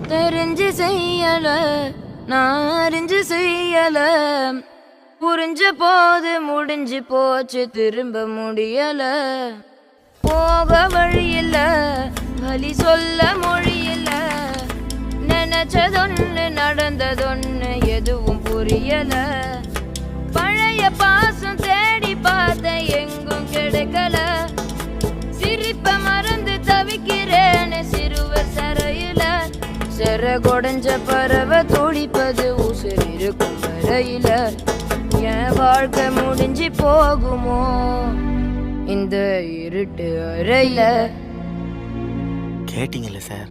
தெரிஞ்சு செய்யல, நான் அறிஞ்சு செய்யல. புரிஞ்ச போது முடிஞ்சு போச்சு, திரும்ப முடியல. போக வழியில்ல, வழி சொல்ல மொழியில்ல. நினைச்சதொன்னு நடந்ததொன்னு எதுவும் புரியல. பழைய பாசம் தேடி பார்த்த எங்கும் கிடைக்கல. சிரிப்ப மறந்து தவிக்கிறேன்னு சிறுவர் சரையில. சிற கொடைஞ்ச பறவை துடிப்பது உசுர் இருக்கும் வரையில. என் வாழ்க்கை முடிஞ்சு போகுமோ இந்த இருட்டு அறையில. கேட்டீங்கல்ல சார்?